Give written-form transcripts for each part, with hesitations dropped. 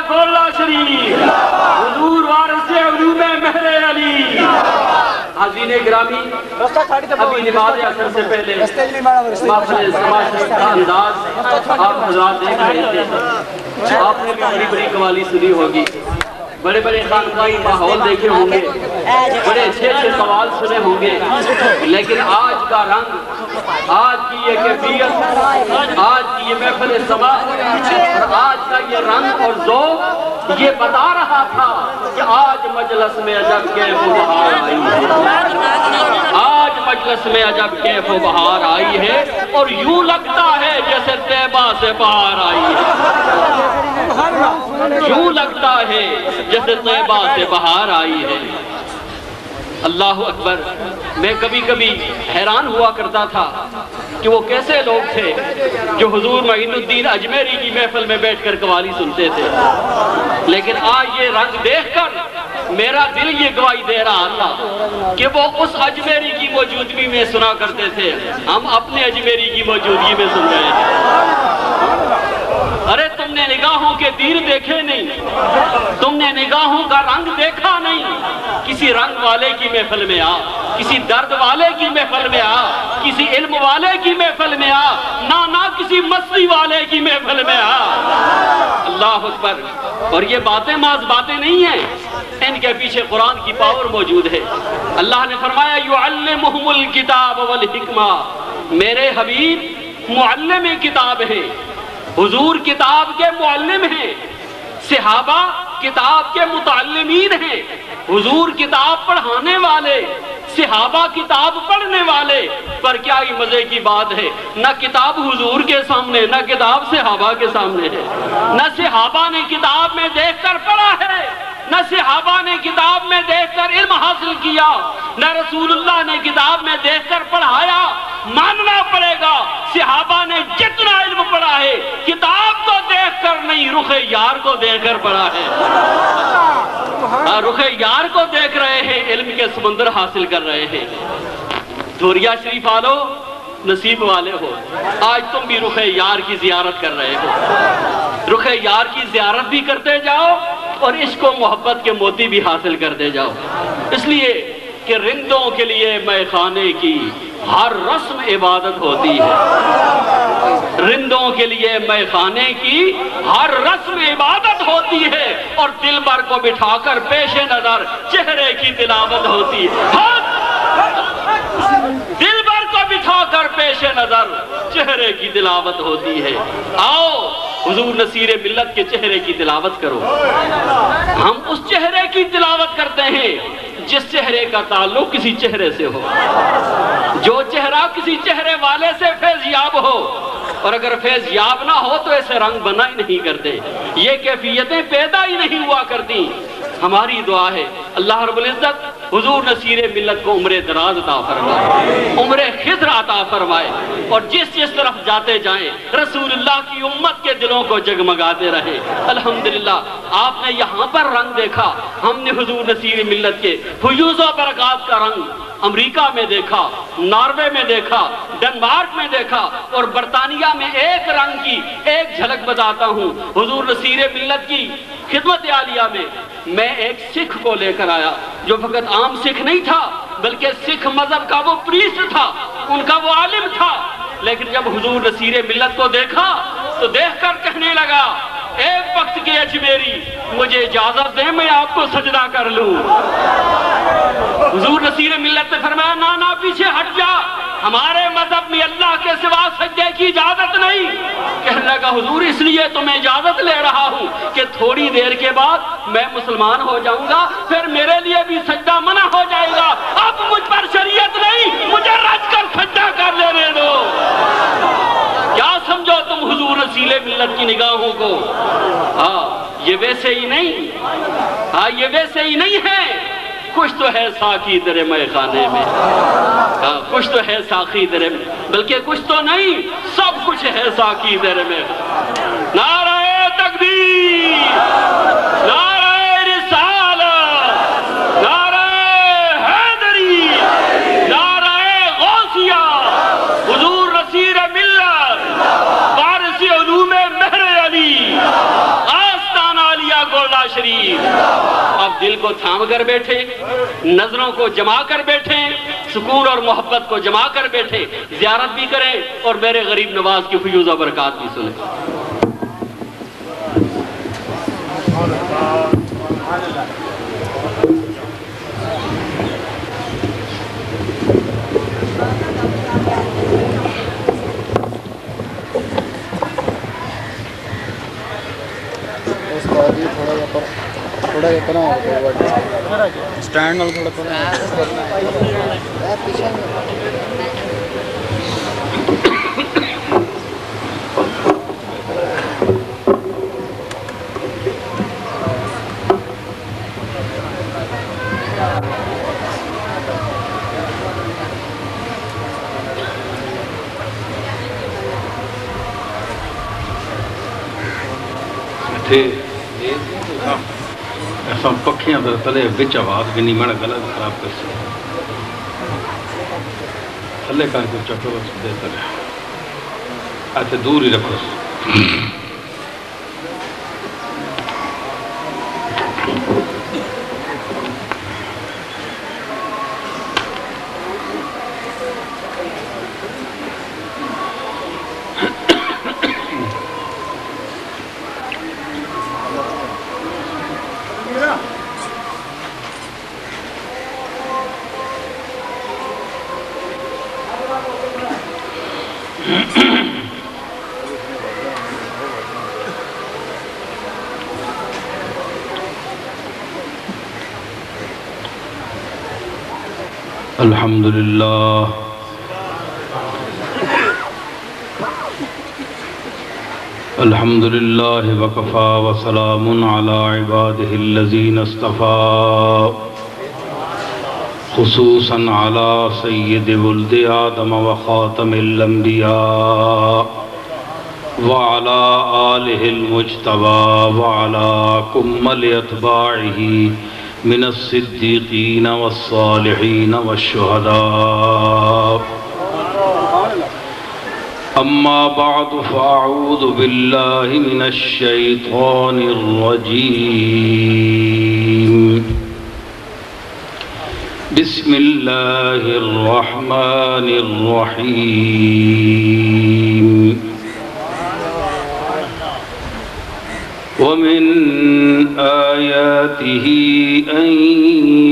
کھولنا شریف، حضور وارث علوم مہر علی۔ حاضرین گرامی، ابھی نماز اثر سے پہلے محفل سماج کا انداز آپ حضرات دیکھ رہے تھے۔ آپ نے بھی بڑی بڑی قوالی سنی ہوگی، بڑے بڑے خانقاہی ماحول دیکھے ہوں گے، بڑے اچھے اچھے سوال سنے ہوں گے، لیکن آج کا رنگ، آج کی یہ کیفیت، آج کی یہ محفل سما اور آج کا یہ رنگ اور ذوق یہ بتا رہا تھا کہ آج مجلس میں عجب کیف و بہار آئی ہے، آج مجلس میں عجب کیف و بہار آئی ہے، اور یوں لگتا ہے جیسے طیبہ سے باہر آئی ہے، یوں لگتا ہے جیسے طیبہ سے بہار آئی ہے۔ اللہ اکبر۔ میں کبھی کبھی حیران ہوا کرتا تھا کہ وہ کیسے لوگ تھے جو حضور معین الدین اجمیری کی محفل میں بیٹھ کر قوالی سنتے تھے، لیکن آج یہ رنگ دیکھ کر میرا دل یہ گواہی دے رہا تھا کہ وہ اس اجمیری کی موجودگی میں سنا کرتے تھے، ہم اپنے اجمیری کی موجودگی میں سن رہے ہیں۔ ارے تم نے نگاہوں کے تیر دیکھے نہیں، تم نے نگاہوں کا رنگ دیکھا نہیں، کسی رنگ والے کی محفل میں آ، کسی درد والے کی محفل میں آ، کسی علم والے کی محفل میں آ، نہ کسی مستی والے کی محفل میں آ۔ اللہ اکبر۔ اور یہ باتیں محض باتیں نہیں ہیں، ان کے پیچھے قرآن کی پاور موجود ہے۔ اللہ نے فرمایا یعلمہم الکتاب والحکمہ، میرے حبیب معلم کتاب ہے، حضور کتاب کے معلم ہیں، صحابہ کتاب کے متعلمین ہیں، حضور کتاب پڑھانے والے، صحابہ کتاب پڑھنے والے۔ پر کیا ہی مزے کی بات ہے، نہ کتاب حضور کے سامنے، نہ کتاب صحابہ کے سامنے ہے، نہ صحابہ نے کتاب میں دیکھ کر پڑھا ہے، نہ صحابہ نے کتاب میں دیکھ کر علم حاصل کیا، نہ رسول اللہ نے کتاب میں دیکھ کر پڑھایا۔ ماننا پڑے گا صحابہ نے جتنا علم پڑھا ہے کتاب کو دیکھ کر نہیں، رخ یار کو دیکھ کر پڑھا ہے۔ رخ یار کو دیکھ رہے ہیں، علم کے سمندر حاصل کر رہے ہیں۔ دھوریا شریف والو نصیب والے ہو، آج تم بھی رخ یار کی زیارت کر رہے ہو۔ رخ یار کی زیارت بھی کرتے جاؤ اور عشق و محبت کے موتی بھی حاصل کرتے جاؤ، اس لیے کہ رندوں کے لیے مے خانے کی ہر رسم عبادت ہوتی ہے، رندوں کے لیے مے خانے کی ہر رسم عبادت ہوتی ہے، اور دل بر کو بٹھا کر پیش نظر چہرے کی تلاوت ہوتی ہے۔ دل بر کو بٹھا کر پیش نظر چہرے کی تلاوت ہوتی ہے۔ آؤ حضور نصیر ملت کے چہرے کی تلاوت کرو۔ ہم اس چہرے کی تلاوت کرتے ہیں جس چہرے کا تعلق کسی چہرے سے ہو، جو چہرہ کسی چہرے والے سے فیض یاب ہو، اور اگر فیض یاب نہ ہو تو ایسے رنگ بنا ہی نہیں کرتے، یہ کیفیتیں پیدا ہی نہیں ہوا کرتی۔ ہماری دعا ہے اللہ رب العزت حضور نصیر ملت کو عمر دراز عطا فرمائے، عمر خضر عطا فرمائے، اور جس طرف جاتے جائیں رسول اللہ کی امت کے دلوں کو جگمگاتے رہے۔ الحمدللہ آپ نے یہاں پر رنگ دیکھا، ہم نے حضور نصیر ملت کے فیوز و برکات کا رنگ امریکہ میں دیکھا، ناروے میں دیکھا، ڈنمارک میں دیکھا، اور برطانیہ میں ایک رنگ کی ایک جھلک بتاتا ہوں۔ حضور نصیر ملت کی خدمت عالیہ میں ایک سکھ کو لے کر آیا جو فقط عام سکھ نہیں تھا بلکہ سکھ مذہب کا وہ پریسٹ تھا، ان کا وہ عالم تھا، لیکن جب حضور نصیر ملت کو دیکھا تو دیکھ کر کہنے لگا ایک وقت کے اجمیری مجھے اجازت دیں میں آپ کو سجدہ کر لوں۔ حضور نصیر ملت نے فرمایا نانا پیچھے ہٹ جا، ہمارے مذہب میں اللہ کے سوا سجدے کی اجازت نہیں۔ کہنے لگا حضور اس لیے تو میں اجازت لے رہا ہوں کہ تھوڑی دیر کے بعد میں مسلمان ہو جاؤں گا، پھر میرے لیے بھی سجدہ منع ہو جائے گا، اب مجھ پر شریعت نہیں، مجھے رج کر سجدہ کر لینے دو۔ کیا سمجھو تم حضور نصیر ملت کی نگاہوں کو؟ یہ ویسے ہی نہیں، یہ ویسے ہی نہیں ہے۔ کچھ تو ہے ساقی تیرے مے خانے میں، کچھ تو ہے ساقی تیرے میں، بلکہ کچھ تو نہیں، سب کچھ ہے ساقی تیرے میں۔ نعرہ تکبیر، نعرہ رسالت، نعرہ حیدری، نعرہ غوثیہ، حضور نصیر ملت، وارث علوم مہر علی، آستان عالیہ نواز شریف. اب دل کو تھام کر بیٹھے, نظروں کو جما کر بیٹھے, سکون اور محبت کو جما کر بیٹھے, زیارت بھی کریں اور میرے غریب نواز کی فیوزہ برکات بھی سنیں. تھوڑا اسٹینڈ نال تھوڑا پیچھے ایسا پکھیاں در تلے بچ آواز بھی نہیں مانا گلا خراب کر سکتے تھلے کر کے چکو دے تلے ایسے دور ہی رکھو. الحمدللہ الحمدللہ وکفا وسلام علی عبادہ الذین اصطفیٰ خصوصاً علی سید ولد آدم وخاتم الانبیاء وعلى آلہ المجتبى وعلى کمل اتباعہ من الصدیقین والصالحین والشہداء. اما بعد فاعوذ باللہ من الشیطان الرجیم. بسم اللہ الرحمن الرحیم. ومن آياته أن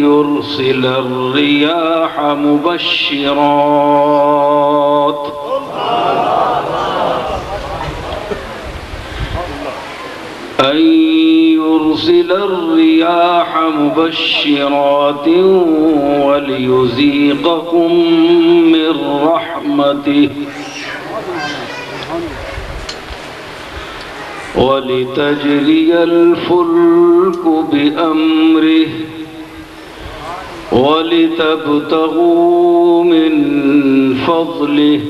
يرسل الرياح مبشرات وليذيقكم من رحمته ولتجري الفلك بأمره ولتبتغوا من فضله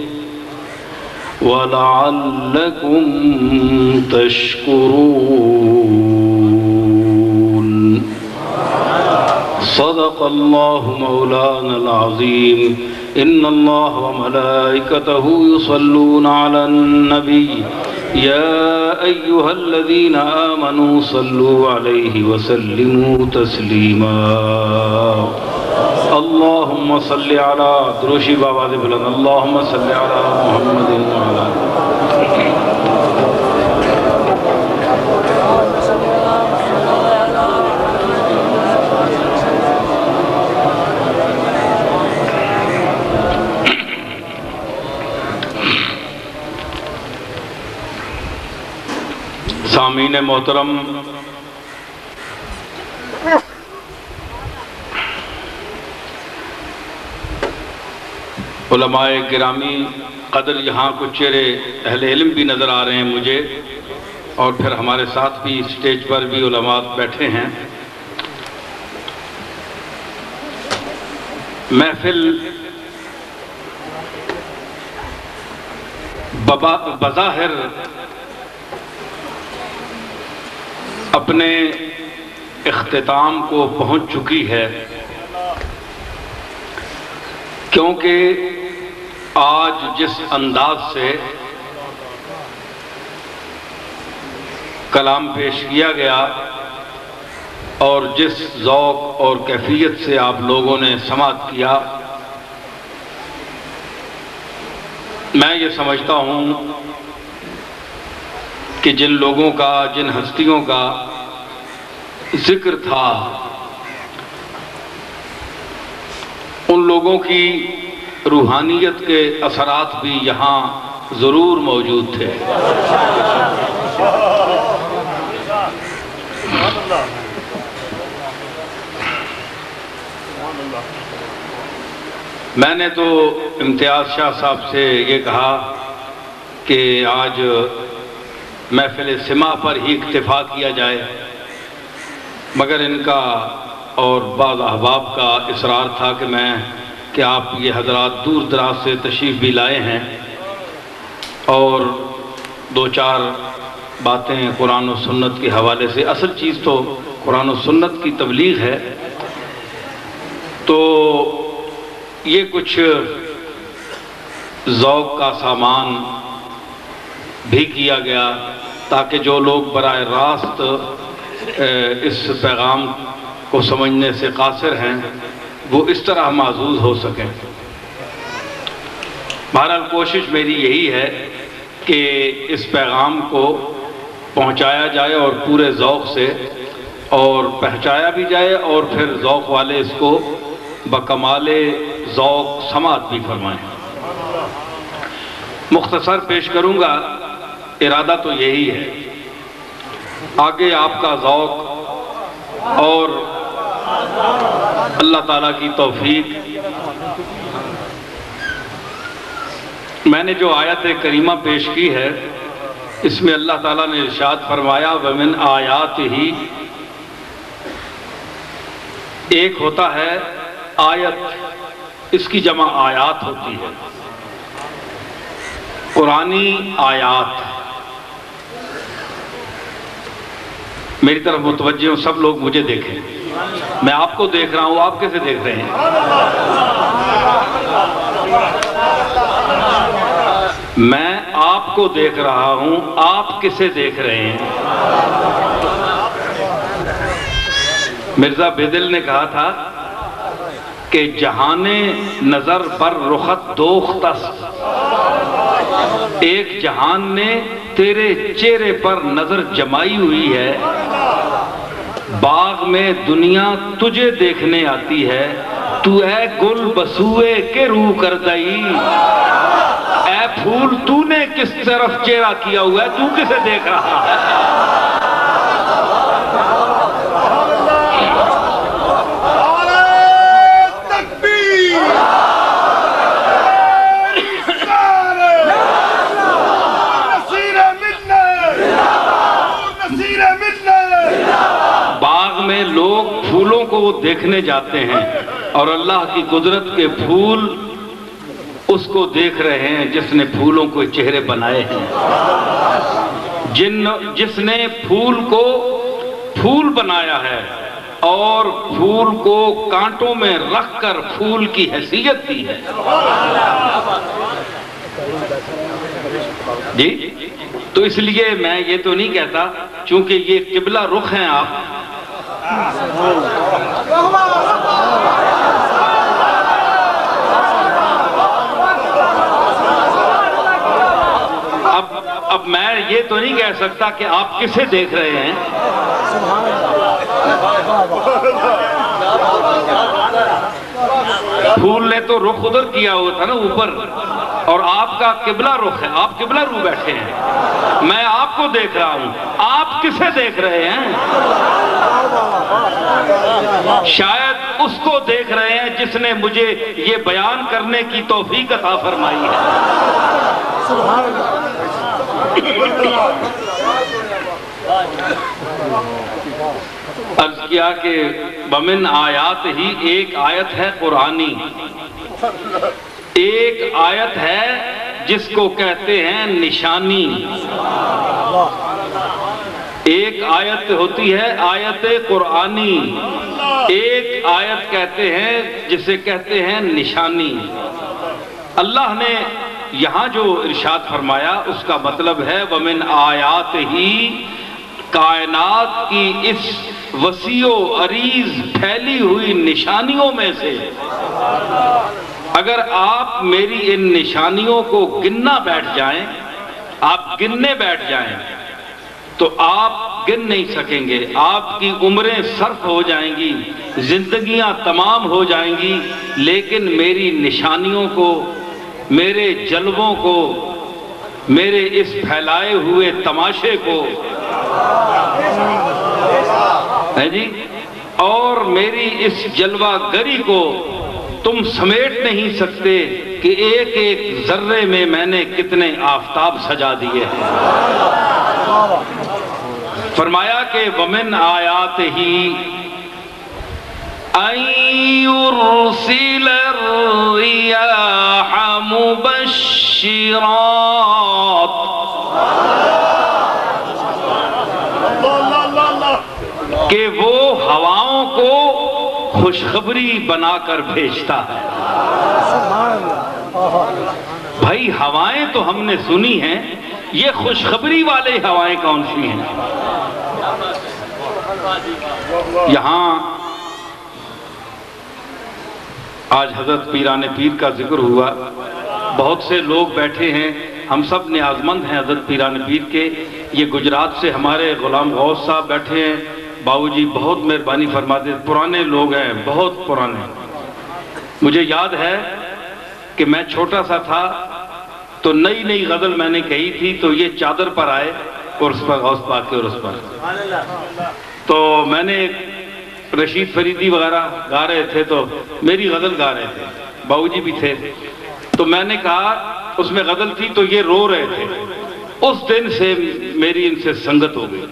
ولعلكم تشكرون. صدق الله مولانا العظيم. إن الله وملائكته يصلون على النبي يا أيها الذين آمنوا صلوا عليه وسلموا تسليما. اللهم صل على دروشی بابا دے بلند اللهم صل على محمد وعلى سامعین محترم، علماء گرامی قدر، یہاں کچھ چہرے اہل علم بھی نظر آ رہے ہیں مجھے، اور پھر ہمارے ساتھ بھی اسٹیج پر بھی علماء بیٹھے ہیں. محفل بظاہر اپنے اختتام کو پہنچ چکی ہے، کیونکہ آج جس انداز سے کلام پیش کیا گیا اور جس ذوق اور کیفیت سے آپ لوگوں نے سماعت کیا، میں یہ سمجھتا ہوں کہ جن لوگوں کا، جن ہستیوں کا ذکر تھا، ان لوگوں کی روحانیت کے اثرات بھی یہاں ضرور موجود تھے۔ میں نے تو امتیاز شاہ صاحب سے یہ کہا کہ آج محفل سماع پر ہی اکتفا کیا جائے، مگر ان کا اور بعض احباب کا اصرار تھا کہ آپ یہ حضرات دور دراز سے تشریف بھی لائے ہیں اور دو چار باتیں قرآن و سنت کے حوالے سے، اصل چیز تو قرآن و سنت کی تبلیغ ہے، تو یہ کچھ ذوق کا سامان بھی کیا گیا تاکہ جو لوگ براہ راست اس پیغام کو سمجھنے سے قاصر ہیں وہ اس طرح معزوز ہو سکیں۔ بہرحال کوشش میری یہی ہے کہ اس پیغام کو پہنچایا جائے اور پورے ذوق سے، اور پہنچایا بھی جائے اور پھر ذوق والے اس کو بکمال ذوق سماعت بھی فرمائیں۔ مختصر پیش کروں گا، ارادہ تو یہی ہے، آگے آپ کا ذوق اور اللہ تعالیٰ کی توفیق۔ میں نے جو آیت کریمہ پیش کی ہے، اس میں اللہ تعالیٰ نے ارشاد فرمایا وَمِنْ آیَاتِهِ، ایک ہوتا ہے آیت، اس کی جمع آیات ہوتی ہے، قرآنی آیات۔ میری طرف متوجہ ہوں، سب لوگ مجھے دیکھیں، میں آپ کو دیکھ رہا ہوں، آپ کیسے دیکھ رہے ہیں؟ میں آپ کو دیکھ رہا ہوں، آپ کسے دیکھ رہے ہیں؟ مرزا بیدل نے کہا تھا کہ جہان نظر پر رخت دوختس، ایک جہان نے تیرے چہرے پر نظر جمائی ہوئی ہے، باغ میں دنیا تجھے دیکھنے آتی ہے، تو اے گل بسوئے کے روح کردئی، اے پھول تو نے کس طرف چہرہ کیا ہوا ہے، تو کسے دیکھ رہا ہے؟ باغ میں لوگ پھولوں کو دیکھنے جاتے ہیں اور اللہ کی قدرت کے پھول اس کو دیکھ رہے ہیں جس نے پھولوں کو چہرے بنائے ہیں، جس نے پھول کو پھول بنایا ہے اور پھول کو کانٹوں میں رکھ کر پھول کی حیثیت دی ہے۔ جی تو اس لیے میں یہ تو نہیں کہتا، چونکہ یہ قبلہ رخ ہیں آپ، اب میں یہ تو نہیں کہہ سکتا کہ آپ کسے دیکھ رہے ہیں۔ پھول نے تو رخ ادھر کیا ہوا تھا نا اوپر، اور آپ کا قبلہ رخ ہے، آپ قبلہ رو بیٹھے ہیں، میں آپ کو دیکھ رہا ہوں، آپ کسے دیکھ رہے ہیں؟ شاید اس کو دیکھ رہے ہیں جس نے مجھے یہ بیان کرنے کی توفیق عطا فرمائی ہے۔ عرض کیا کہ وَمِنْ آیات ہی، ایک آیت ہے قرآنی، ایک آیت ہے جس کو کہتے ہیں نشانی، ایک آیت ہوتی ہے آیت قرآنی، ایک آیت کہتے ہیں جسے کہتے ہیں نشانی۔ اللہ نے یہاں جو ارشاد فرمایا اس کا مطلب ہے وَمِنْ آیات ہی، کائنات کی اس وسیع و عریض پھیلی ہوئی نشانیوں میں سے اگر آپ میری ان نشانیوں کو گننا بیٹھ جائیں، آپ گننے بیٹھ جائیں تو آپ گن نہیں سکیں گے. آپ کی عمریں صرف ہو جائیں گی، زندگیاں تمام ہو جائیں گی، لیکن میری نشانیوں کو، میرے جلووں کو، میرے اس پھیلائے ہوئے تماشے کو ہے جی اور میری اس جلوہ گری کو تم سمیٹ نہیں سکتے کہ ایک ایک ذرے میں نے کتنے آفتاب سجا دیے ہیں. فرمایا کہ ومن آیاتہ ان یرسل الریاح مبشرات، کہ وہ ہواؤں کو خوشخبری بنا کر بھیجتا ہے. بھائی ہوائیں تو ہم نے سنی ہیں، یہ خوشخبری والے ہوائیں کون سی ہیں؟ یہاں آج حضرت پیران پیر کا ذکر ہوا، بہت سے لوگ بیٹھے ہیں، ہم سب نیازمند ہیں حضرت پیران پیر کے. یہ گجرات سے ہمارے غلام غوث صاحب بیٹھے ہیں. باؤ جی بہت مہربانی فرماتے، پرانے لوگ ہیں، بہت پرانے. مجھے یاد ہے کہ میں چھوٹا سا تھا تو نئی نئی غزل میں نے کہی تھی تو یہ چادر پر آئے عرس پر، غوث پاک کے عرس پر. تو میں نے رشید فریدی وغیرہ گا رہے تھے تو میری غزل گا رہے تھے، باؤ جی بھی تھے. تو میں نے کہا اس میں غزل تھی تو یہ رو رہے تھے. اس دن سے میری ان سے سنگت ہو گئی.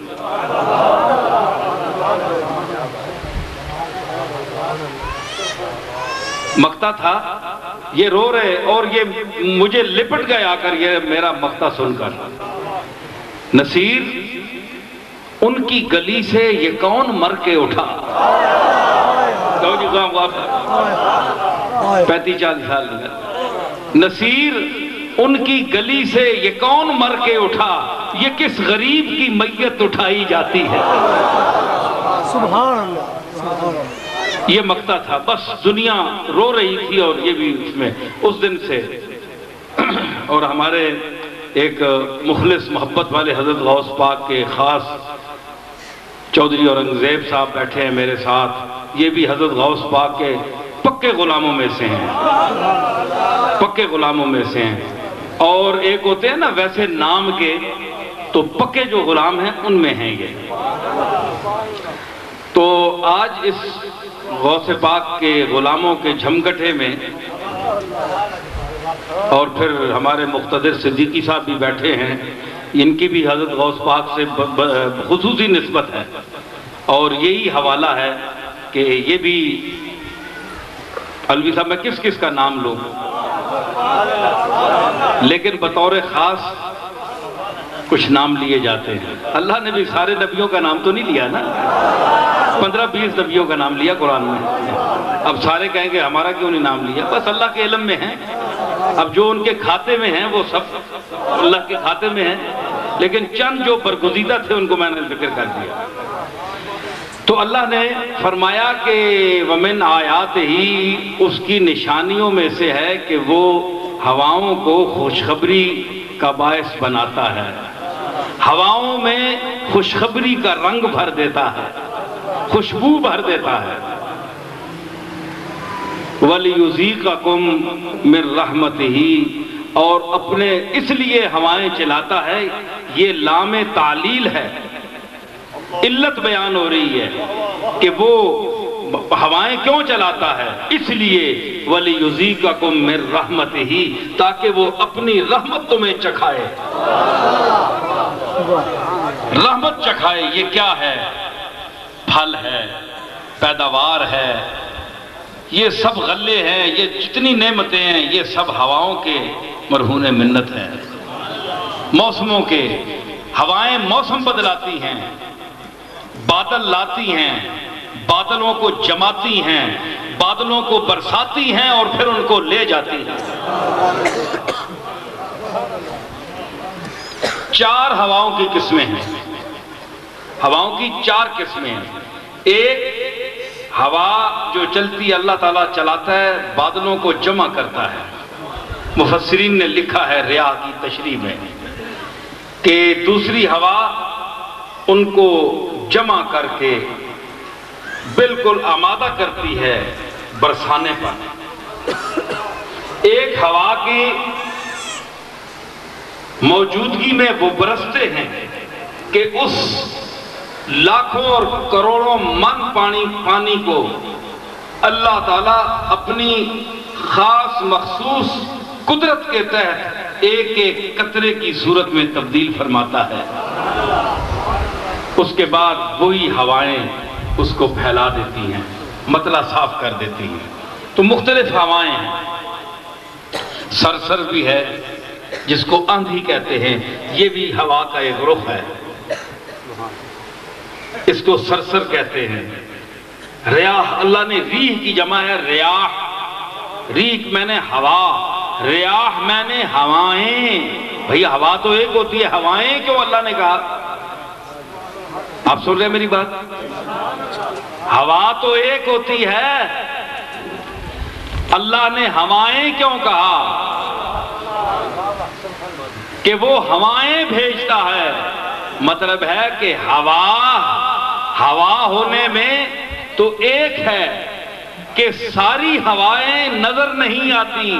مقطع تھا، یہ رو رہے اور یہ مجھے لپٹ گئے آ کر یہ میرا مقطع سن کر. نصیر ان کی گلی سے یہ کون مر کے اٹھا. 35-40 سال. نصیر ان کی گلی سے یہ کون مر کے اٹھا، یہ کس غریب کی میت اٹھائی جاتی ہے. سبحان اللہ، سبحان اللہ. یہ مقطع تھا، بس دنیا رو رہی تھی اور یہ بھی اس میں اس دن سے. اور ہمارے ایک مخلص محبت والے حضرت غوث پاک کے خاص چودھری اورنگزیب صاحب بیٹھے ہیں میرے ساتھ. یہ بھی حضرت غوث پاک کے پکے غلاموں میں سے ہیں، پکے غلاموں میں سے ہیں. اور ایک ہوتے ہیں نا ویسے نام کے، تو پکے جو غلام ہیں ان میں ہیں یہ. تو آج اس غوث پاک کے غلاموں کے جھمگٹے میں، اور پھر ہمارے مقتدر صدیقی صاحب بھی بیٹھے ہیں، ان کی بھی حضرت غوث پاک سے خصوصی نسبت ہے. اور یہی حوالہ ہے کہ یہ بھی الوی صاحب میں کس کس کا نام لوں، لیکن بطور خاص کچھ نام لیے جاتے ہیں. اللہ نے بھی سارے نبیوں کا نام تو نہیں لیا نا، 15-20 نبیوں کا نام لیا قرآن میں. اب سارے کہیں گے ہمارا کیوں نہیں نام لیا؟ بس اللہ کے علم میں ہیں. اب جو ان کے کھاتے میں ہیں وہ سب اللہ کے کھاتے میں ہیں، لیکن چند جو برگزیدہ تھے ان کو میں نے ذکر کر دیا. تو اللہ نے فرمایا کہ ومن آیات ہی، اس کی نشانیوں میں سے ہے کہ وہ ہواؤں کو خوشخبری کا باعث بناتا ہے، ہواؤں میں خوشخبری کا رنگ بھر دیتا ہے، خوشبو بھر دیتا ہے. وَلِيُذِيقَكُم مِّن رَحْمَتِهِ، اور اپنے اس لیے ہوائیں چلاتا ہے. یہ لام تعلیل ہے، علت بیان ہو رہی ہے کہ وہ ہوائیں کیوں چلاتا ہے. اس لیے وَلِيُذِيقَكُم مِّن رَحْمَتِهِ، تاکہ وہ اپنی رحمت تمہیں چکھائے. رحمت چکھائے. یہ کیا ہے؟ پھل ہے، پیداوار ہے، یہ سب غلے ہیں، یہ جتنی نعمتیں ہیں یہ سب ہواؤں کے مرہون منت ہیں. موسموں کے، ہوائیں موسم بدلاتی ہیں، بادل لاتی ہیں، بادلوں کو جماتی ہیں، بادلوں کو برساتی ہیں اور پھر ان کو لے جاتی ہیں. 4 ہواؤں کی قسمیں ہیں. ہواؤں کی 4 قسمیں ہیں. ایک ہوا جو چلتی ہے اللہ تعالیٰ چلاتا ہے، بادلوں کو جمع کرتا ہے. مفسرین نے لکھا ہے ریاح کی تشریح میں کہ دوسری ہوا ان کو جمع کر کے بالکل آمادہ کرتی ہے برسانے پر. ایک ہوا کی موجودگی میں وہ برستے ہیں کہ اس لاکھوں اور کروڑوں من پانی کو اللہ تعالیٰ اپنی خاص مخصوص قدرت کے تحت ایک ایک قطرے کی صورت میں تبدیل فرماتا ہے. اس کے بعد وہی ہوائیں اس کو پھیلا دیتی ہیں، مطلع صاف کر دیتی ہیں. تو مختلف ہوائیں ہیں. سرسر بھی ہے جس کو آندھی کہتے ہیں، یہ بھی ہوا کا ایک رخ ہے، اس کو سرسر کہتے ہیں. ریاح اللہ نے ریح کی جمع ہے ریاح. ریح میں نے ہوا، ریاح میں نے ہوائیں. بھئی ہوا تو ایک ہوتی ہے، ہوائیں کیوں اللہ نے کہا؟ آپ سن رہے ہیں میری بات؟ ہوا تو ایک ہوتی ہے، اللہ نے ہوائیں کیوں کہا؟ کہ وہ ہوائیں بھیجتا ہے. مطلب ہے کہ ہوا ہونے میں تو ایک ہے کہ ساری ہوائیں نظر نہیں آتی.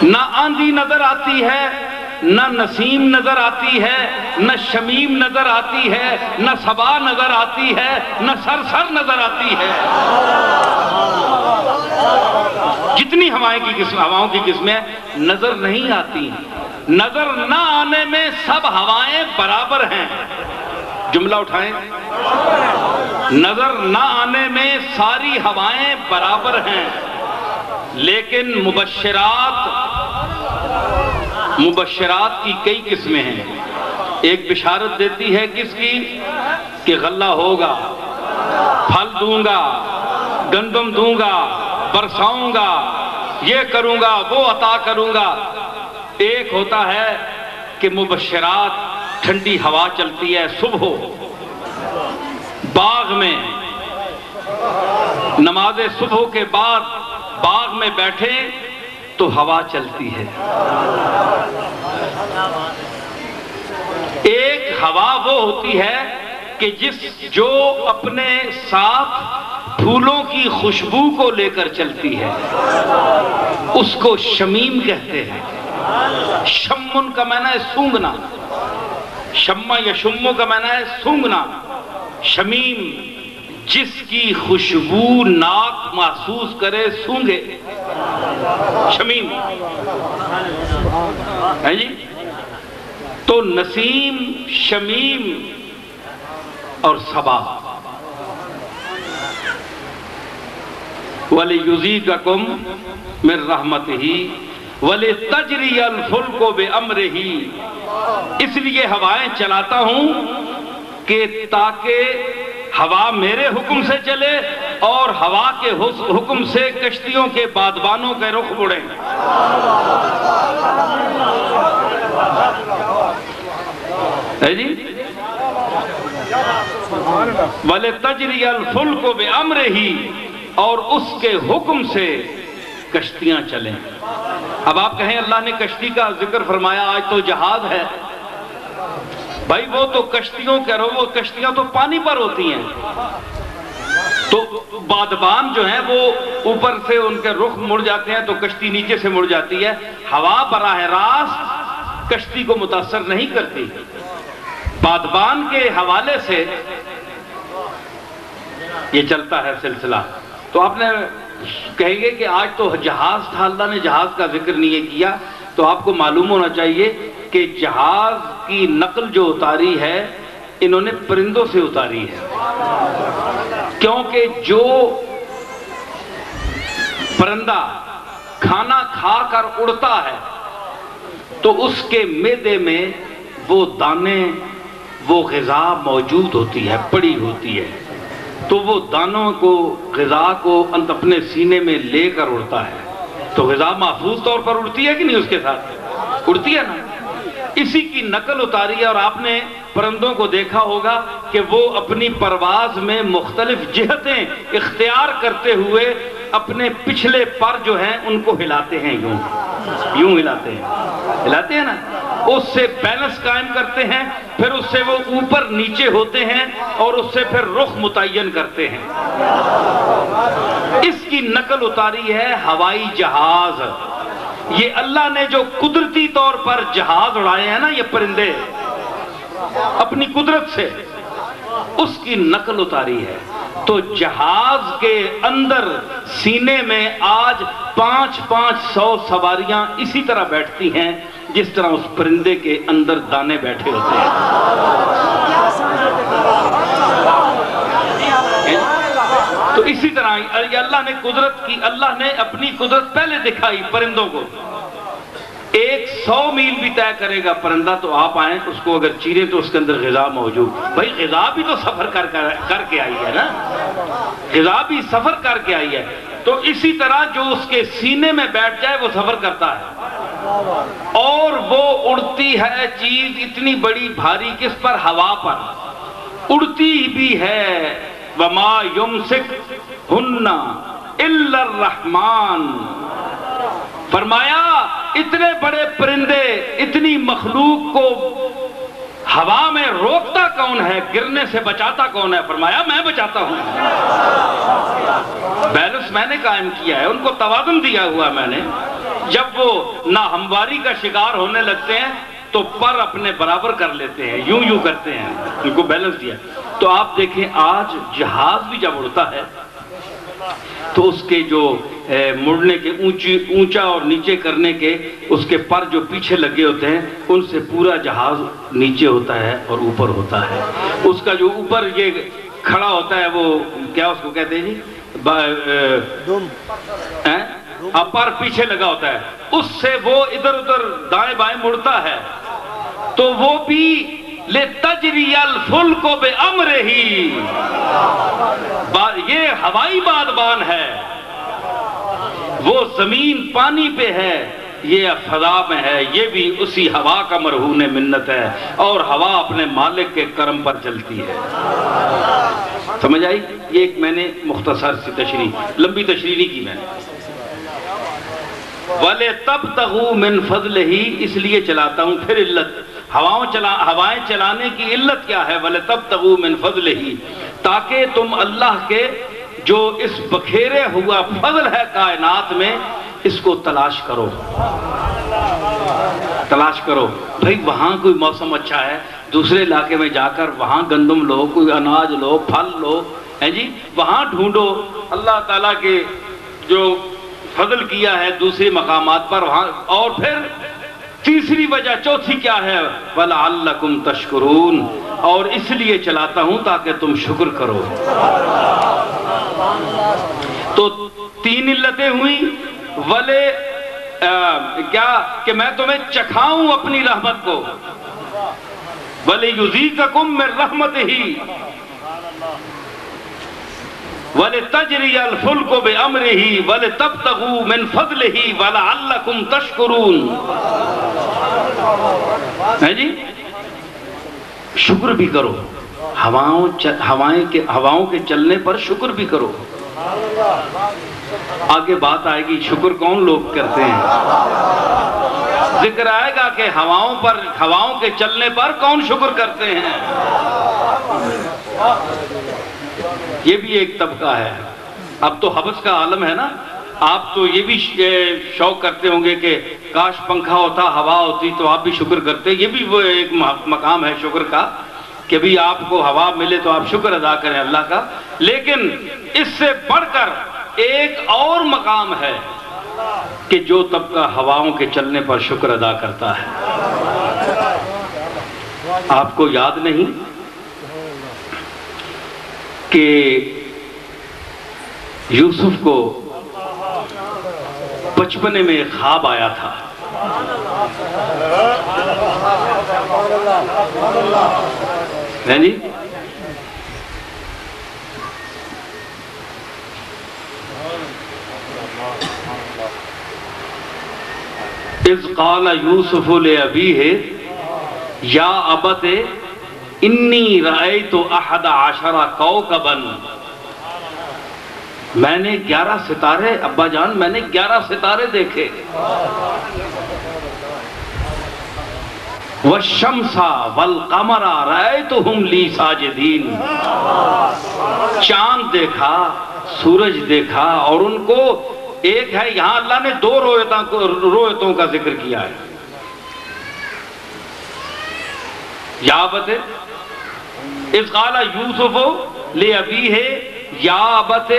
نہ آندھی نظر آتی ہے، نہ نسیم نظر آتی ہے، نہ شمیم نظر آتی ہے، نہ صبا نظر آتی ہے، نہ سرسر نظر آتی ہے. جتنی ہواؤں کی قسمیں نظر نہیں آتی. نظر نہ آنے میں سب ہوائیں برابر ہیں. جملہ اٹھائیں. نظر نہ آنے میں ساری ہوائیں برابر ہیں، لیکن مبشرات کی کئی قسمیں ہیں. ایک بشارت دیتی ہے کس کی؟ کہ غلہ ہوگا، پھل دوں گا، گندم دوں گا، برساؤں گا، یہ کروں گا، وہ عطا کروں گا. ایک ہوتا ہے کہ مبشرات، ٹھنڈی ہوا چلتی ہے صبح باغ میں، نماز صبح کے بعد باغ میں بیٹھے تو ہوا چلتی ہے. ایک ہوا وہ ہوتی ہے کہ جو اپنے ساتھ پھولوں کی خوشبو کو لے کر چلتی ہے، اس کو شمیم کہتے ہیں. شمن کا معنی ہے سونگنا، شمع یا شمو کا معنی ہے سونگنا. شمیم جس کی خوشبو ناک محسوس کرے سونگے، شمیم ہے جی. تو نسیم، شمیم اور صبا. وَلِيُذِيقَكُم مِّن رَحْمَتِهِ وَلِتَجْرِيَ الْفُلْكُ بِأَمْرِهِ. اس لیے ہوائیں چلاتا ہوں کہ تاکہ ہوا میرے حکم سے چلے اور ہوا کے حکم سے کشتیوں کے بادبانوں کے رخ مڑیں. ہے جی. وَلِتَجْرِيَ الْفُلْكُ بِأَمْرِهِ، اور اس کے حکم سے کشتیاں چلیں. اب آپ کہیں اللہ نے کشتی کا ذکر فرمایا، آج تو جہاز ہے. بھائی وہ تو کشتیوں وہ کشتیاں تو پانی پر ہوتی ہیں، تو بادبان جو ہیں وہ اوپر سے ان کے رخ مڑ جاتے ہیں تو کشتی نیچے سے مڑ جاتی ہے. ہوا براہ راست کشتی کو متاثر نہیں کرتی. بادبان کے حوالے سے یہ چلتا ہے سلسلہ. تو آپ نے کہیں گے کہ آج تو جہاز تھا، اللہ نے جہاز کا ذکر نہیں کیا. تو آپ کو معلوم ہونا چاہیے کہ جہاز کی نقل جو اتاری ہے انہوں نے پرندوں سے اتاری ہے، کیونکہ جو پرندہ کھانا کھا کر اڑتا ہے تو اس کے معدے میں وہ دانے، وہ غذا موجود ہوتی ہے، پڑی ہوتی ہے. تو وہ دانوں کو، غذا کو اپنے سینے میں لے کر اڑتا ہے. تو غذا محفوظ طور پر اڑتی ہے کہ نہیں؟ اس کے ساتھ اڑتی ہے نا. اسی کی نقل اتاری ہے. اور آپ نے پرندوں کو دیکھا ہوگا کہ وہ اپنی پرواز میں مختلف جہتیں اختیار کرتے ہوئے اپنے پچھلے پر جو ہیں ان کو ہلاتے ہیں، یوں ہلاتے ہیں نا، اس سے بیلنس قائم کرتے ہیں، پھر اس سے وہ اوپر نیچے ہوتے ہیں اور اس سے پھر رخ متعین کرتے ہیں۔ اس کی نقل اتاری ہے ہوائی جہاز۔ یہ اللہ نے جو قدرتی طور پر جہاز اڑائے ہیں نا یہ پرندے اپنی قدرت سے، اس کی نقل اتاری ہے۔ تو جہاز کے اندر سینے میں آج 500 سواریاں اسی طرح بیٹھتی ہیں جس طرح اس پرندے کے اندر دانے بیٹھے ہوتے ہیں۔ تو اسی طرح اللہ نے قدرت کی، اللہ نے اپنی قدرت پہلے دکھائی پرندوں کو۔ 100 میل بھی طے کرے گا پرندہ تو آپ آئیں، اس کو اگر چیریں تو اس کے اندر غذا موجود۔ بھائی غذا بھی تو سفر کر کے آئی ہے نا، غذا بھی سفر کر کے آئی ہے۔ تو اسی طرح جو اس کے سینے میں بیٹھ جائے وہ سفر کرتا ہے، اور وہ اڑتی ہے چیز اتنی بڑی بھاری، کس پر؟ ہوا پر اڑتی بھی ہے۔ وما یمسکہن الا الرحمن، فرمایا اتنے بڑے پرندے، اتنی مخلوق کو ہوا میں روکتا کون ہے، گرنے سے بچاتا کون ہے؟ فرمایا میں بچاتا ہوں۔ بیلنس میں نے قائم کیا ہے، ان کو توازن دیا ہوا میں نے۔ جب وہ ناہمواری کا شکار ہونے لگتے ہیں تو پر اپنے برابر کر لیتے ہیں، یوں کرتے ہیں، ان کو بیلنس دیا۔ تو آپ دیکھیں آج جہاز بھی جب اڑتا ہے تو اس کے جو مڑنے کے اونچا اور نیچے کرنے کے اس کے پر جو پیچھے لگے ہوتے ہیں ان سے پورا جہاز نیچے ہوتا ہے اور اوپر ہوتا ہے۔ اس کا جو اوپر یہ کھڑا ہوتا ہے وہ کیا اس کو کہتے ہیں جی، پر پیچھے لگا ہوتا ہے، اس سے وہ ادھر ادھر دائیں بائیں مڑتا ہے۔ تو وہ بھی لِتَجْرِيَ الْفُلْكُ بِأَمْرِهِ، یہ ہوائی بادبان ہے، وہ زمین پانی پہ ہے، یہ فضا میں ہے، یہ بھی اسی ہوا کا مرہون منت ہے، اور ہوا اپنے مالک کے کرم پر چلتی ہے۔ سمجھ آئی؟ یہ ایک میں نے مختصر سی تشریح، لمبی تشریح نہیں کی میں نے۔ وَلِتَبْتَغُوا مِنْ فَضْلِهِ، اس لیے چلاتا ہوں، پھر علت ہوائیں چلانے کی علت کیا ہے؟ وَلِتَبْتَغُوا مِنْ فَضْلِهِ، تاکہ تم اللہ کے جو اس بکھیرے ہوا فضل ہے کائنات میں اس کو تلاش کرو۔ بھئی وہاں کوئی موسم اچھا ہے، دوسرے علاقے میں جا کر وہاں گندم لو، کوئی اناج لو، پھل لو، ہے جی، وہاں ڈھونڈو اللہ تعالیٰ کے جو فضل کیا ہے دوسرے مقامات پر وہاں۔ اور پھر تیسری وجہ، چوتھی کیا ہے؟ وَلَعَلَّكُمْ تَشْكُرُونَ، اور اس لیے چلاتا ہوں تاکہ تم شکر کرو۔ تو 3 علتیں ہوئیں۔ کیا کہ میں تمہیں چکھاؤں اپنی رحمت کو، وَلِيُذِيقَكُم مِّن رَحْمَتِهِ وَلِتَجْرِيَ الْفُلْكُ بِأَمْرِهِ وَلِتَبْتَغُوا مِنْ فَضْلِهِ وَلَعَلَّكُمْ تَشْكُرُونَ۔ ہے جی، شکر بھی کرو، ہواؤں کے چلنے پر شکر بھی کرو۔ آگے بات آئے گی شکر کون لوگ کرتے ہیں، ذکر آئے گا کہ ہواؤں کے چلنے پر کون شکر کرتے ہیں۔ یہ بھی ایک طبقہ ہے۔ اب تو حبس کا عالم ہے نا، آپ تو یہ بھی شوق کرتے ہوں گے کہ کاش پنکھا ہوتا، ہوا ہوتی تو آپ بھی شکر کرتے۔ یہ بھی وہ ایک مقام ہے شکر کا کہ بھی آپ کو ہوا ملے تو آپ شکر ادا کریں اللہ کا۔ لیکن اس سے بڑھ کر ایک اور مقام ہے کہ جو طبقہ ہواؤں کے چلنے پر شکر ادا کرتا ہے۔ آپ کو یاد نہیں کہ یوسف کو بچپنے میں ایک خواب آیا تھا، ہے جی، اذ قال یوسف لأبیہ یا ابت انی رأیت احد عشر کوكبا، میں نے 11 ستارے، ابا جان میں نے 11 ستارے دیکھے، والشمس والقمر رأیتهم لی ساجدین، چاند دیکھا، سورج دیکھا، اور ان کو ایک ہے، یہاں اللہ نے 2 رویتوں کا ذکر کیا ہے. یا ابت اذ قال یوسف لابیہ یا ابت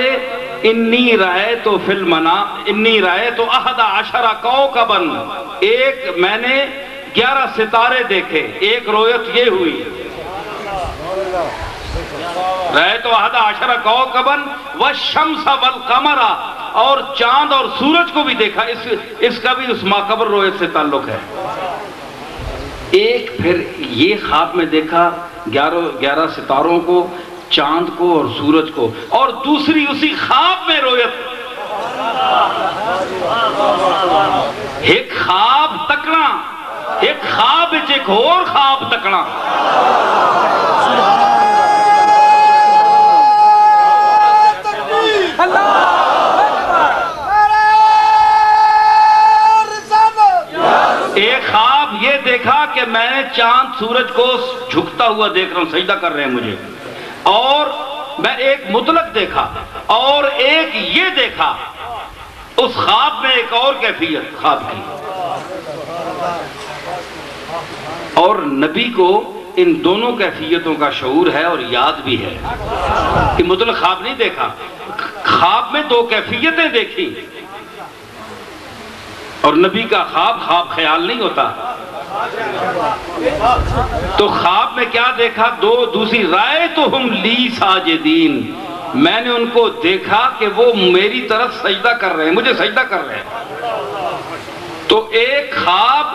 انی رأیت فی المنام انی رأیت احد عشر کوكبا، ایک میں نے 11 ستارے دیکھے. ایک رویت یہ ہوئی رأیت احد عشر کوكبا والشمس والقمر، اور چاند اور سورج کو بھی دیکھا. اس کا بھی اس ماقبر رویت سے تعلق ہے. ایک پھر یہ خواب میں دیکھا 11 ستاروں کو، چاند کو اور سورج کو، اور دوسری اسی خواب میں رویت. ایک خواب تکنا، ایک خواب ایک اور خواب تکنا. ایک خواب یہ دیکھا کہ میں نے چاند سورج کو جھکتا ہوا دیکھ رہا ہوں، سجدہ کر رہے ہیں مجھے، اور میں ایک مطلق دیکھا، اور ایک یہ دیکھا اس خواب میں ایک اور کیفیت خواب کی. اور نبی کو ان دونوں کیفیتوں کا شعور ہے اور یاد بھی ہے کہ مطلق خواب نہیں دیکھا، خواب میں 2 کیفیتیں دیکھی. اور نبی کا خواب خیال نہیں ہوتا. تو خواب میں کیا دیکھا؟ دوسری رأیتہم لی ساجدین، میں نے ان کو دیکھا کہ وہ میری طرف سجدہ کر رہے ہیں، مجھے سجدہ کر رہے ہیں. تو ایک خواب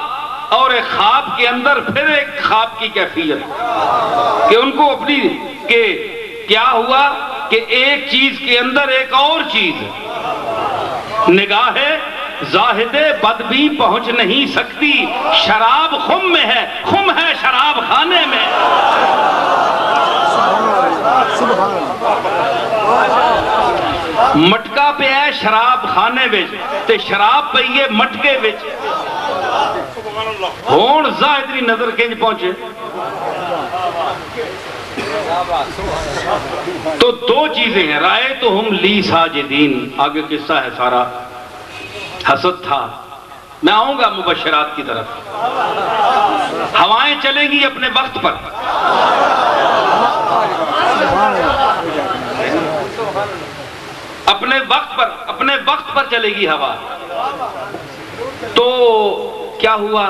اور ایک خواب کے اندر پھر ایک خواب کی کیفیت کہ ان کو اپنی کہ کیا ہوا کہ ایک چیز کے اندر ایک اور چیز، نگاہ زاہد بد بھی پہنچ نہیں سکتی، شراب خم میں ہے، خم ہے شراب خانے میں. مٹکا پہ ہے شراب خانے وچ تے شراب پہ یہ مٹکے وچ، ہون زاہد دی نظر کنج پہنچے. تو 2 چیزیں ہیں، رأیتہم لی ساجدین. آگے قصہ ہے سارا، حسد تھا. میں آؤں گا مبشرات کی طرف. ہوائیں چلیں گی اپنے وقت پر، اپنے وقت پر چلے گی ہوا. تو کیا ہوا؟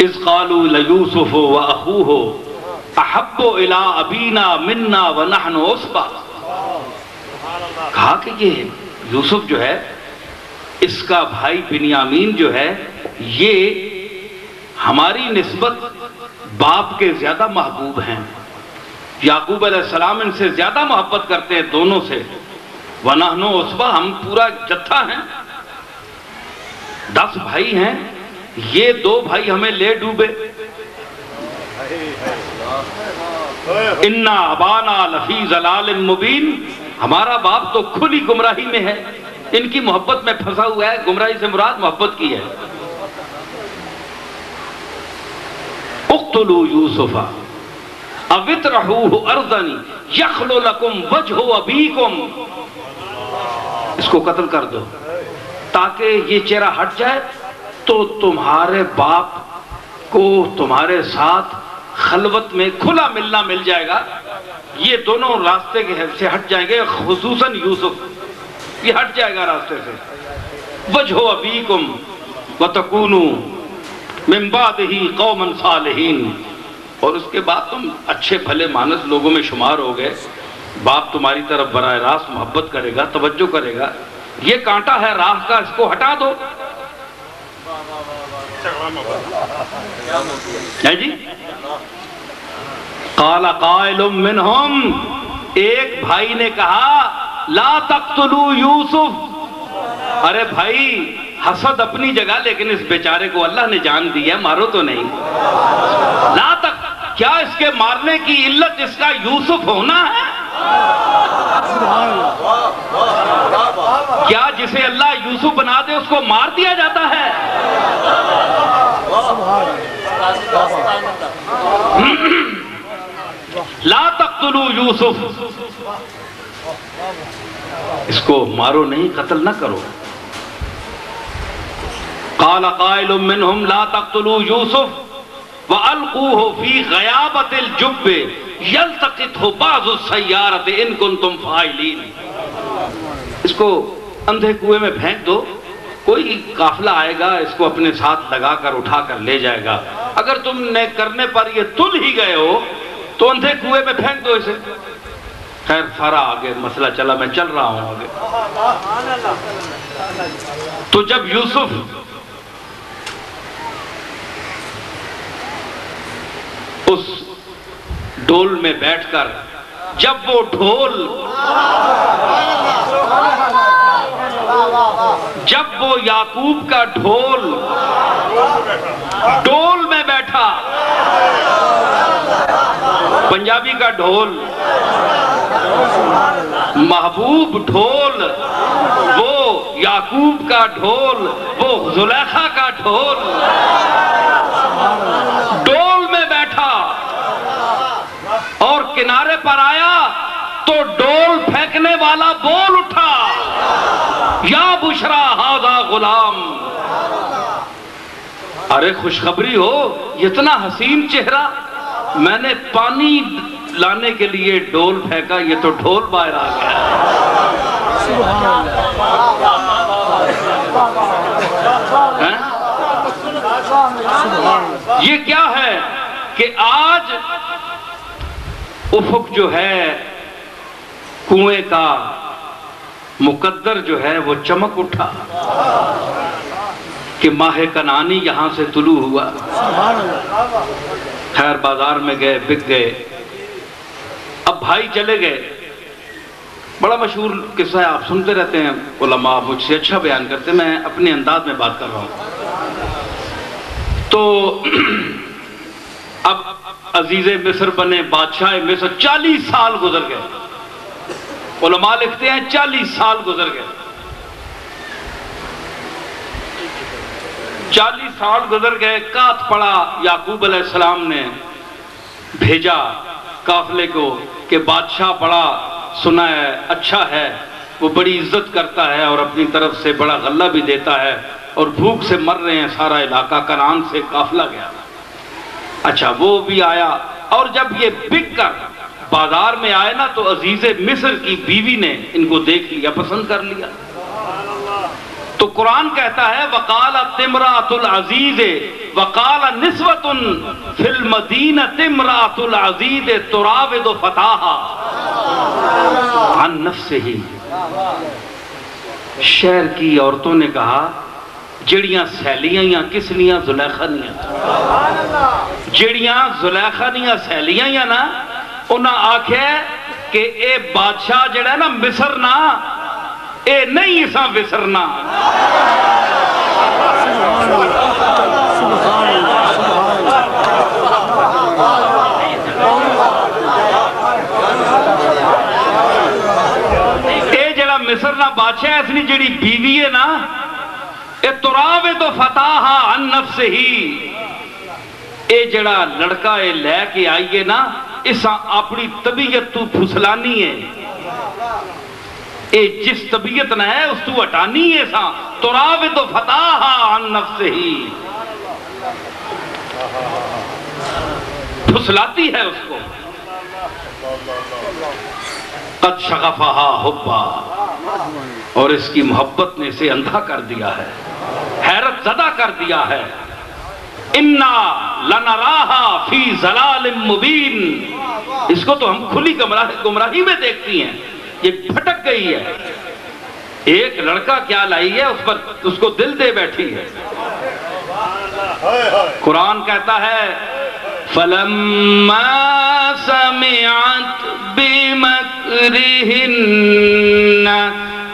اذ قالوا لیوسف واخوہ احب الی ابینا منا ونحن عصبہ. کہا کہ یہ یوسف جو ہے، اس کا بھائی بنیامین جو ہے، یہ ہماری نسبت باپ کے زیادہ محبوب ہیں. یعقوب علیہ السلام ان سے زیادہ محبت کرتے ہیں دونوں سے. وَنَحْنُ عُصْبَةٌ، ہم پورا جتھا ہیں، 10 بھائی ہیں، یہ 2 بھائی ہمیں لے ڈوبے. اِنَّا أَبَانَا لَفِي ضَلَالٍ مُبِينٍ، ہمارا باپ تو کھلی گمراہی میں ہے، ان کی محبت میں پھنسا ہوا ہے. گمراہی سے مراد محبت کی ہے. اقتلوا یوسف او اطرحوہ ارضا یخل لکم وجہ ابیکم، اس کو قتل کر دو تاکہ یہ چہرہ ہٹ جائے تو تمہارے باپ کو تمہارے ساتھ خلوت میں کھلا ملنا مل جائے گا. یہ دونوں راستے سے ہٹ جائیں گے، خصوصاً یوسف یہ ہٹ جائے گا راستے سے. وجہ ابیکم وتکونوا من بعدہ قوما صالحین، اور اس کے بعد تم اچھے بھلے مانس لوگوں میں شمار ہو گئے. باپ تمہاری طرف براہ راست محبت کرے گا، توجہ کرے گا. یہ کانٹا ہے راہ کا، اس کو ہٹا دو. ہے جی. قال قائل منہم، ایک بھائی نے کہا لا تقتلوا یوسف، ارے بھائی حسد اپنی جگہ، لیکن اس بیچارے کو اللہ نے جان دی ہے، مارو تو نہیں۔ لا تک کیا اس کے مارنے کی علت اس کا یوسف ہونا ہے؟ کیا جسے اللہ یوسف بنا دے اس کو مار دیا جاتا ہے؟ لا تقتلوا یوسف، اس کو مارو نہیں، قتل نہ کرو۔ قال قائل منهم لا تقتلوا يوسف وَأَلْقُوهُ فِي غَيَابَةِ الْجُبِّ يَلْتَقِطْهُ بَعْضُ السَّيَّارَةِ إِن كُنتُمْ فَاعِلِينَ۔ اس کو اندھے کنویں میں پھینک دو، کوئی قافلہ آئے گا اس کو اپنے ساتھ لگا کر اٹھا کر لے جائے گا۔ اگر تم نے کرنے پر یہ تل ہی گئے ہو تو اندھے کنویں میں پھینک دو اسے۔ خیر سارا آگے مسئلہ چلا، میں چل رہا ہوں آگے۔ تو جب یوسف اس ڈول میں بیٹھ کر، جب وہ ڈھول، جب وہ یعقوب کا ڈھول ڈول میں بیٹھا، پنجابی کا ڈھول، محبوب ڈھول، وہ یعقوب کا ڈھول، وہ زلیخا کا ڈھول، ڈول میں بیٹھا اور کنارے پر آیا تو ڈول پھینکنے والا بول اٹھا، یا بشرا ھذا غلام، ارے خوشخبری ہو، اتنا حسین چہرہ، میں نے پانی لانے کے لیے ڈول پھینکا، یہ تو ڈھول باہر آ گیا۔ یہ کیا ہے کہ آج افق جو ہے کنویں کا مقدر جو ہے وہ چمک اٹھا کہ ماہ کنعانی یہاں سے طلوع ہوا۔ خیر بازار میں گئے، بک گئے۔ اب بھائی چلے گئے، بڑا مشہور قصہ ہے، آپ سنتے رہتے ہیں، علماء مجھ سے اچھا بیان کرتے ہیں، میں اپنے انداز میں بات کر رہا ہوں۔ تو اب عزیز مصر بنے، بادشاہ مصر، 40 سال گزر گئے، علماء لکھتے ہیں 40 سال گزر گئے، 40 سال گزر گئے۔ کات پڑا، یعقوب علیہ السلام نے بھیجا قافلے کو کہ بادشاہ بڑا سنا ہے، اچھا ہے، وہ بڑی عزت کرتا ہے اور اپنی طرف سے بڑا غلہ بھی دیتا ہے، اور بھوک سے مر رہے ہیں سارا علاقہ۔ کنعان سے قافلہ گیا، اچھا وہ بھی آیا، اور جب یہ بک کر بازار میں آئے نا تو عزیز مصر کی بیوی نے ان کو دیکھ لیا، پسند کر لیا۔ تو قرآن کہتا ہے وقالت امرأۃ العزیز وقال نسوۃ فی المدینۃ امرأۃ العزیز تراود فتاہا عن نفسہ۔ شہر کی عورتوں نے کہا جڑیاں سہیلیاں یا کس لیاں زلیخا نیاں، جڑیاں زلیخا نیاں سہیلیاں یا نا، انہاں آکھے کہ اے بادشاہ جڑا ہے نا مصر نا، اے نہیں اساں وسرنا۔ اے جڑا مصر نا بادشاہ ہے، اس نے جڑی بیوی ہے نا، اے تراود فتاہا عن نفسہ، اے جڑا لڑکا اے لے کے آئیے نا، اساں اپنی طبیعت تو پھسلانی ہے، اے جس طبیعت نہ ہے اس تو ہٹانی ہے سا، تراود فتاہا عن نفسہ، پھسلاتی ہے اس کو۔ قد شغفہا حبا، اور اس کی محبت نے اسے اندھا کر دیا ہے، حیرت زدہ کر دیا ہے۔ انا لنراہا فی ضلال مبین، اس کو تو ہم کھلی گمراہی میں دیکھتی ہیں، یہ پھٹک گئی ہے، ایک لڑکا کیا لائی ہے، اس پر اس کو دل دے بیٹھی ہے۔ قرآن کہتا ہے فَلَمَّا سَمِعَتْ بِمَكْرِهِنَّ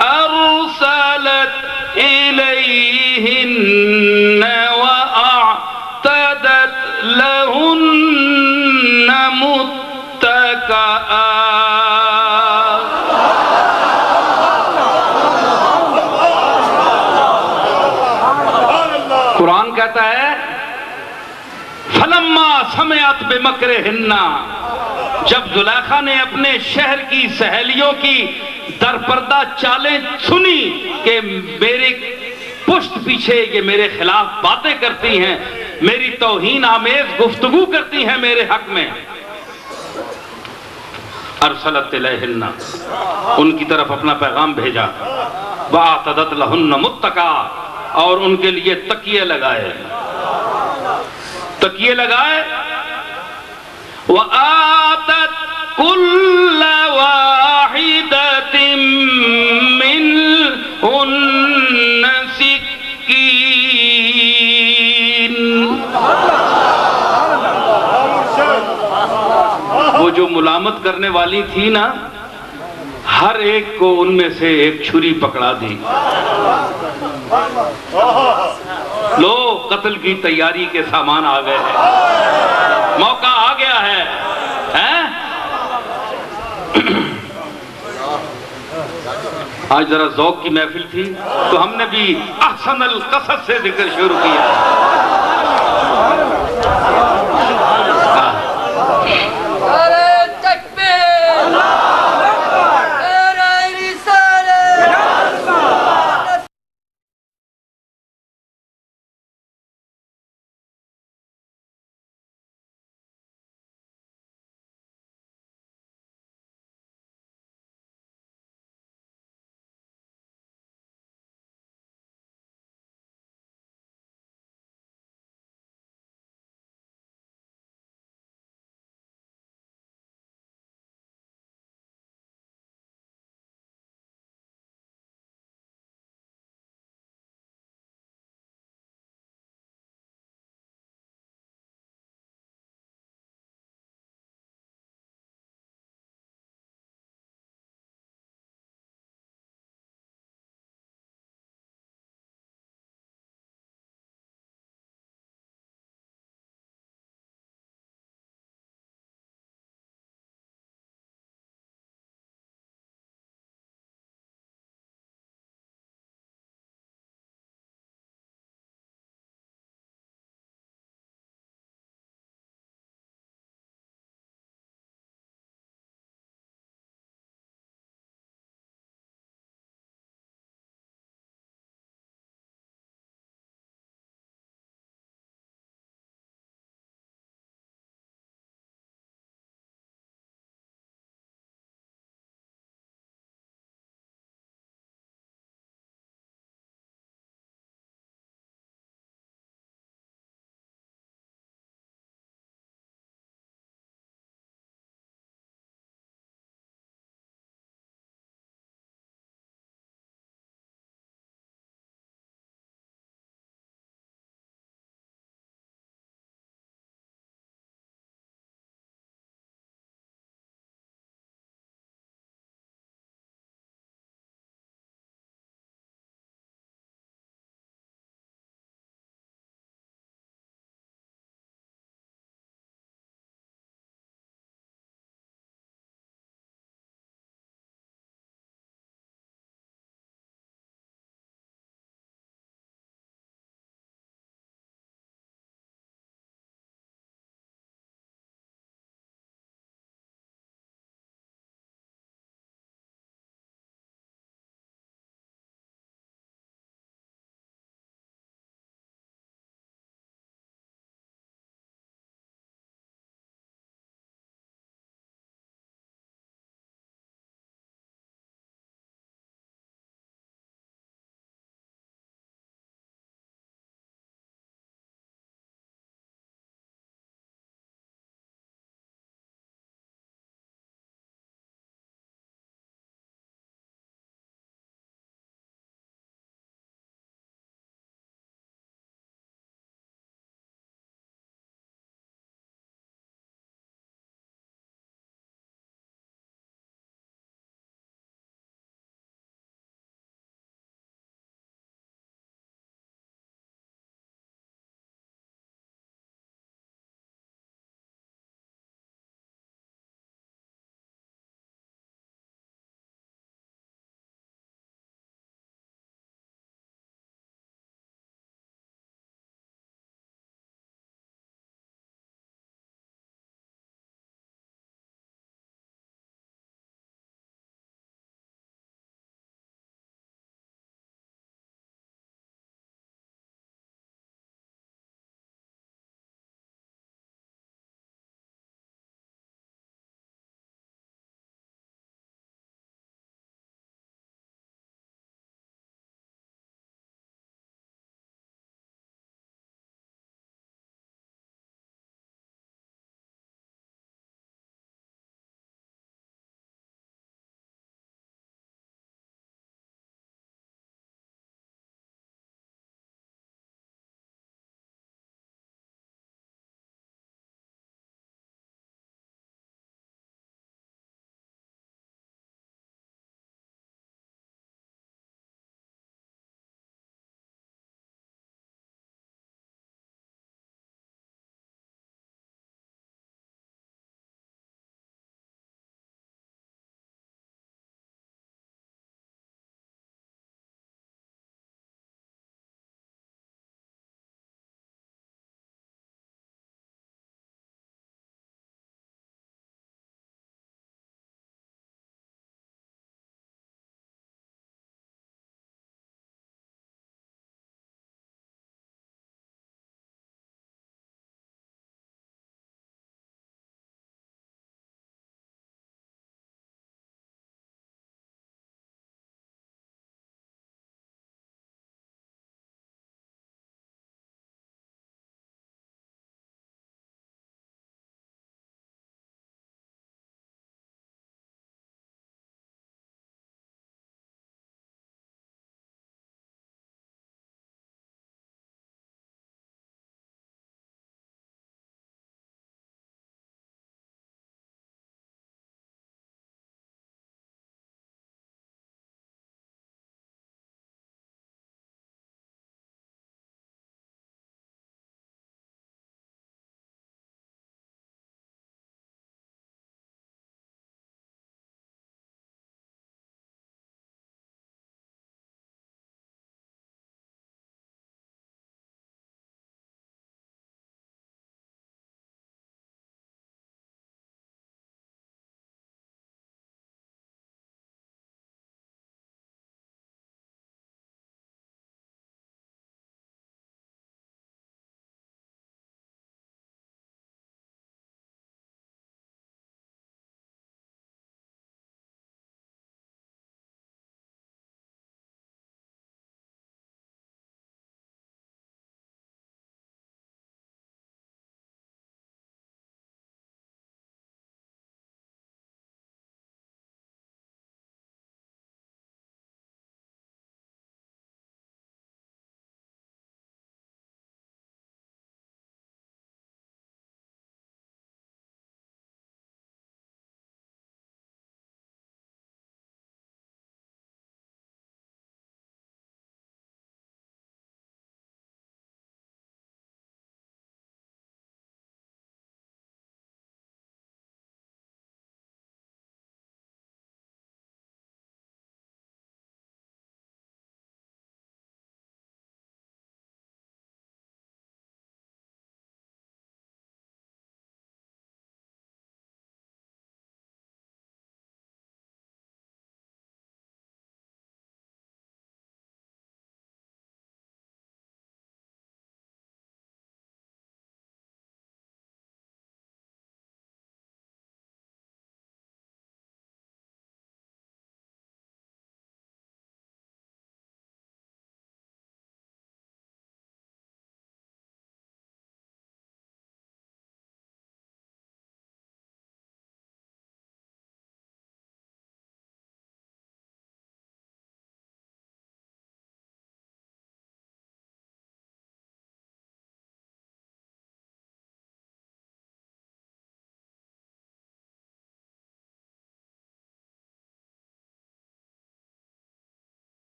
أَرْسَلَتْ إِلَيْهِنَّ متکئا. قرآن کہتا ہے فلما سمعت بمکرہن، جب زلیخا نے اپنے شہر کی سہیلیوں کی درپردہ چالیں سنی کہ میرے پشت پیچھے یہ میرے خلاف باتیں کرتی ہیں، میری توہین آمیز گفتگو کرتی ہیں میرے حق میں، ارسلت الیہن، ان کی طرف اپنا پیغام بھیجا، وَأَعْتَدَتْ لَهُنَّ مُتَّكَأً، اور ان کے لیے تکیے لگائے، تکیے لگائے، وَآتَتْ كُلَّ وَاحِدَةٍ مِّنْهُنَّ سِكِّينًا. وہ جو ملامت کرنے والی تھی نا، ہر ایک کو ان میں سے ایک چھری پکڑا دی. لو قتل کی تیاری کے سامان آ گئے ہیں، موقع آ گیا ہے. آج ذرا ذوق کی محفل تھی تو ہم نے بھی احسن القصص سے ذکر شروع کیا.